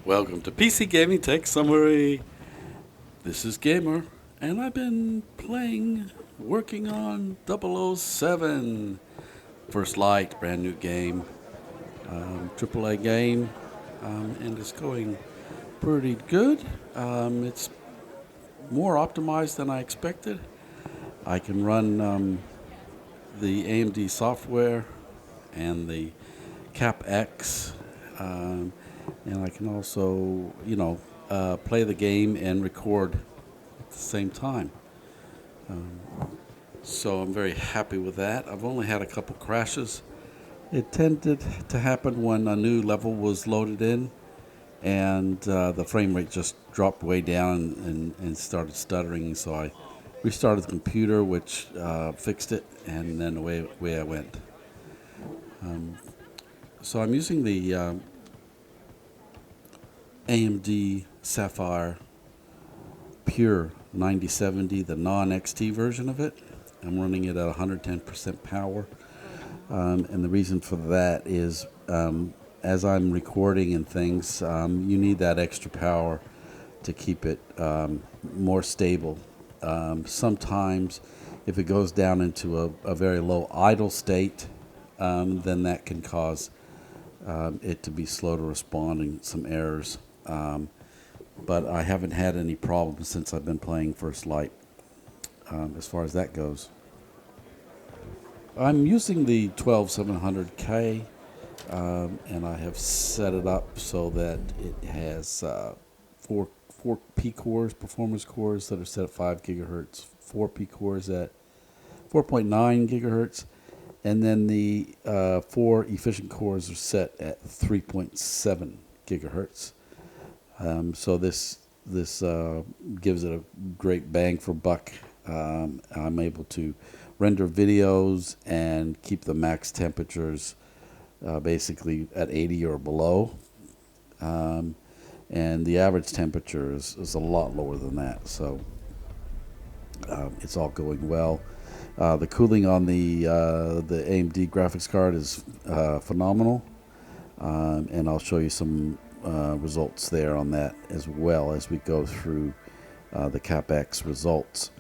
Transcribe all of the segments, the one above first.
Welcome to PC Gaming Tech Summary. This is Gamer, and I've been working on 007. First Light, brand new game, AAA game, and it's going pretty good. It's more optimized than I expected. I can run the AMD software and the CapX. And I can also, play the game and record at the same time. So I'm very happy with that. I've only had a couple crashes. It tended to happen when a new level was loaded in, and the frame rate just dropped way down and started stuttering. So I restarted the computer, which fixed it, and then away I went. So I'm using the AMD Sapphire Pure 9070, the non-XT version of it. I'm running it at 110% power. And the reason for that is as I'm recording and things, you need that extra power to keep it more stable. Sometimes if it goes down into a very low idle state, then that can cause it to be slow to responding, some errors. But I haven't had any problems since I've been playing First Light as far as that goes. I'm using the 12700K, and I have set it up so that it has four P cores, performance cores that are set at 5 gigahertz, 4 P cores at 4.9 gigahertz, and then the 4 efficient cores are set at 3.7 gigahertz. So this gives it a great bang for buck. I'm able to render videos and keep the max temperatures basically at 80 or below. And the average temperature is a lot lower than that. So it's all going well. The cooling on the AMD graphics card is phenomenal. And I'll show you some results there on that as well as we go through the CapX results.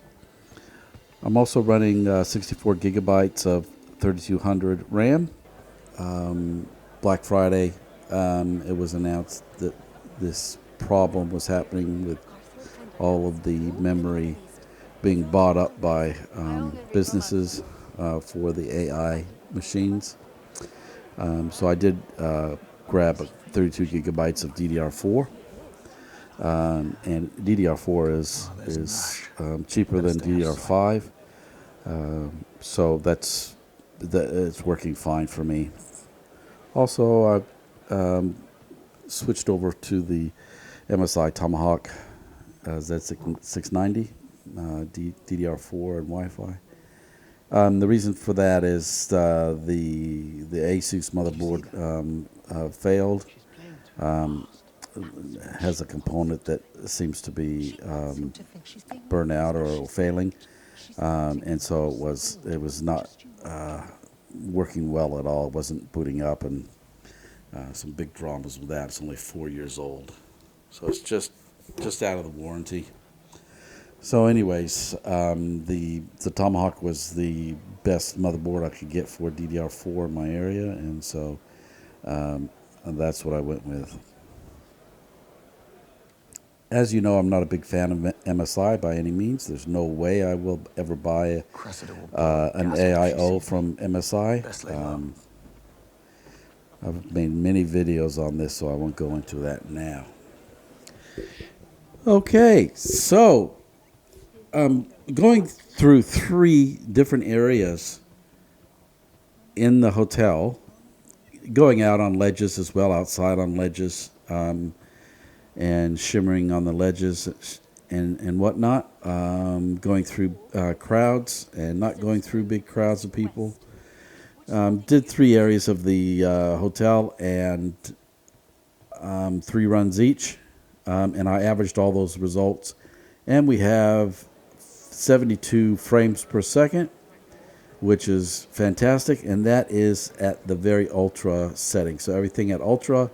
I'm also running 64 gigabytes of 3200 RAM. Black Friday, it was announced that this problem was happening with all of the memory being bought up by businesses for the AI machines. So I did grab 32 gigabytes of DDR4, and DDR4 is cheaper than DDR5, so it's working fine for me. Also, I switched over to the MSI Tomahawk Z690 DDR4 and Wi-Fi. The reason for that is the Asus motherboard failed. Has a component that seems to be burnt out or failing, and so it was not working well at all. It wasn't booting up, and some big dramas with that. It's only 4 years old, so it's just out of the warranty. So anyways, the Tomahawk was the best motherboard I could get for DDR4 in my area, and so that's what I went with. As you know, I'm not a big fan of MSI by any means. There's no way I will ever buy an AIO from MSI. I've made many videos on this, so I won't go into that now. Okay, so going through 3 different areas in the hotel, going out on ledges as well, outside on ledges, and shimmering on the ledges and whatnot, going through crowds and not going through big crowds of people. Did 3 areas of the hotel and 3 runs each, and I averaged all those results, and we have 72 frames per second, which is fantastic, and that is at the very ultra setting. So everything at ultra,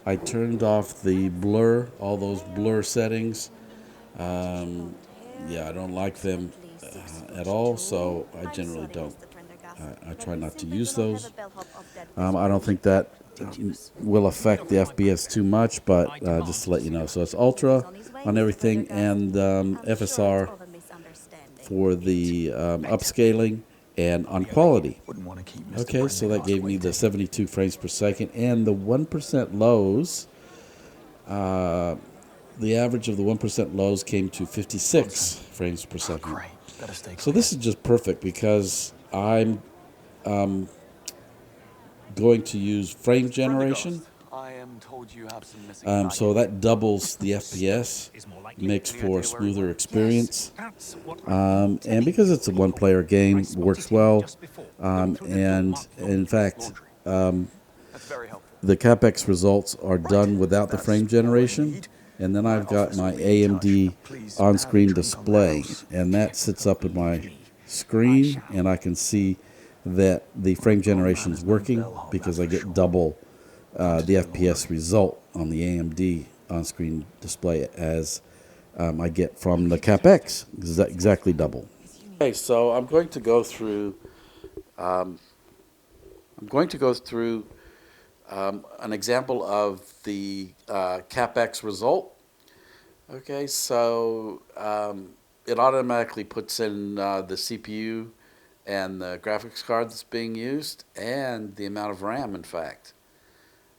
I turned off the blur, all those blur settings. Yeah, I don't like them at all, so I generally don't. I try not to use those. I don't think that will affect the FPS too much, but just to let you know. So it's Ultra on everything, and FSR for the upscaling and on quality. Okay, so that gave me the 72 frames per second, and the 1% lows. The average of the 1% lows came to 56 frames per second. So this is just perfect because I'm going to use frame generation. So that doubles the FPS, makes for a smoother experience. And because it's a one-player game, works well. And in fact, the CapX results are done without the frame generation. And then I've got my AMD on-screen display, and that sits up in my screen, and I can see that the frame generation is working because I get double the FPS result on the AMD on-screen display as I get from the CapX, exactly double. Okay, so I'm going to go through. An example of the CapX result. Okay, so it automatically puts in the CPU and the graphics card that's being used and the amount of RAM, in fact.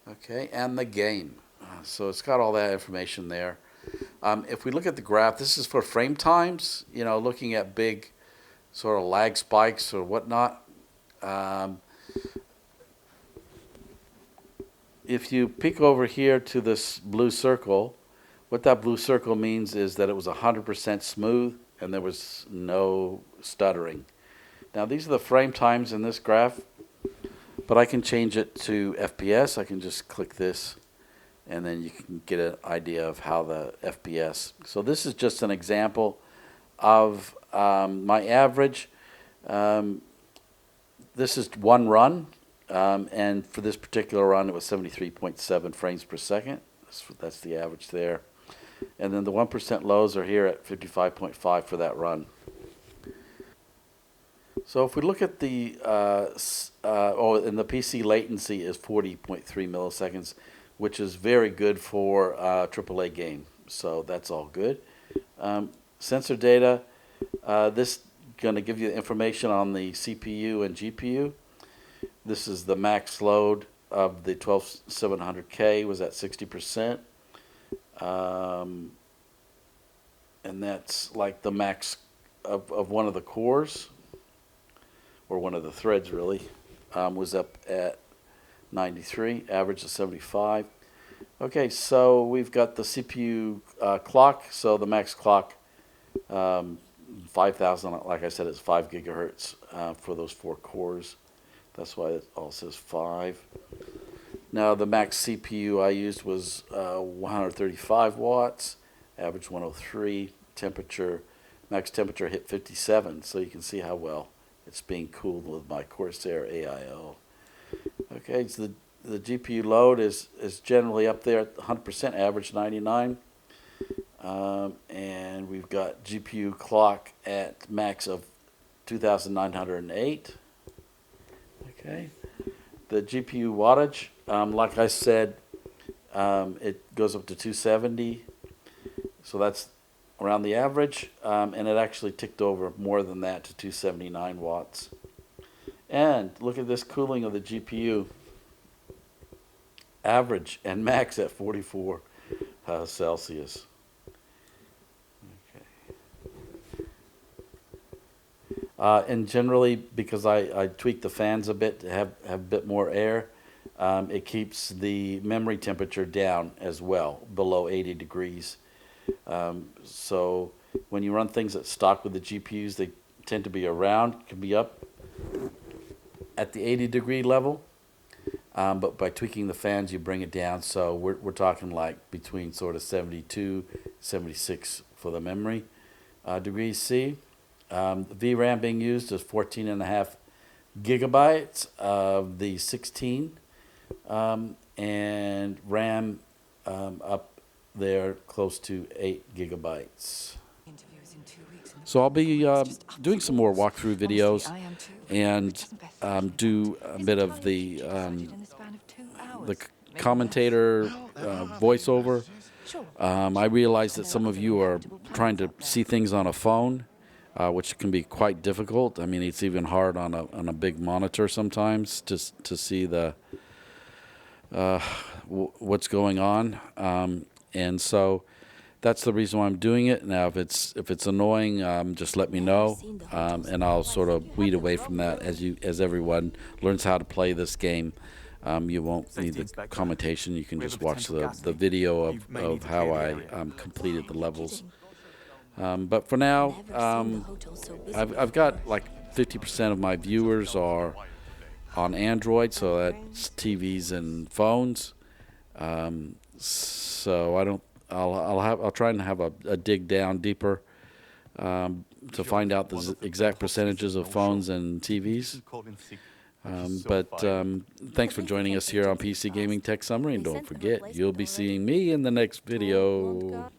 Okay, and the game. So it's got all that information there. If we look at the graph, this is for frame times, looking at big sort of lag spikes or whatnot. If you peek over here to this blue circle, what that blue circle means is that it was 100% smooth and there was no stuttering. Now these are the frame times in this graph, but I can change it to FPS. I can just click this and then you can get an idea of how the FPS. So this is just an example of my average. This is one run, and for this particular run it was 73.7 frames per second. That's the average there. And then the 1% lows are here at 55.5 for that run. So if we look at the, and the PC latency is 40.3 milliseconds, which is very good for a AAA game. So that's all good. Sensor data, this is going to give you information on the CPU and GPU. This is the max load of the 12700K was at 60%. And that's like the max of one of the cores, or one of the threads really, was up at 93, average of 75. Okay, so we've got the CPU clock. So the max clock, 5,000, like I said, is 5 gigahertz for those 4 cores. That's why it all says 5. Now the max CPU I used was 135 watts, average 103, max temperature hit 57, so you can see how well it's being cooled with my Corsair AIO. Okay, so the GPU load is generally up there at 100%, average 99. And we've got GPU clock at max of 2,908. Okay, the GPU wattage, like I said, it goes up to 270, so that's around the average, and it actually ticked over more than that to 279 watts. And look at this cooling of the GPU, average and max at 44 Celsius. And generally, because I tweak the fans a bit to have a bit more air, it keeps the memory temperature down as well, below 80 degrees. So when you run things at stock with the GPUs, they tend to be around, can be up at the 80 degree level. But by tweaking the fans, you bring it down. So we're talking like between sort of 72, 76 for the memory degrees C. VRAM being used is 14.5 gigabytes of the 16. and RAM up there close to 8 gigabytes. So I'll be doing some more walkthrough videos and do a bit of the commentator voiceover. I realize that some of you are trying to see things on a phone, which can be quite difficult. I mean, it's even hard on a big monitor sometimes to see the what's going on, and so that's the reason why I'm doing it. Now, if it's annoying, just let me know, and I'll sort of weed away from that as everyone learns how to play this game. You won't need the commentation. You can just watch the video of how I completed the levels. But for now, I've got like 50% of my viewers are on Android, so that's TVs and phones. So I'll try and have a dig down deeper to find out the exact percentages of phones and TVs. But thanks for joining us here on PC Gaming Tech Summary, and don't forget, you'll be seeing me in the next video.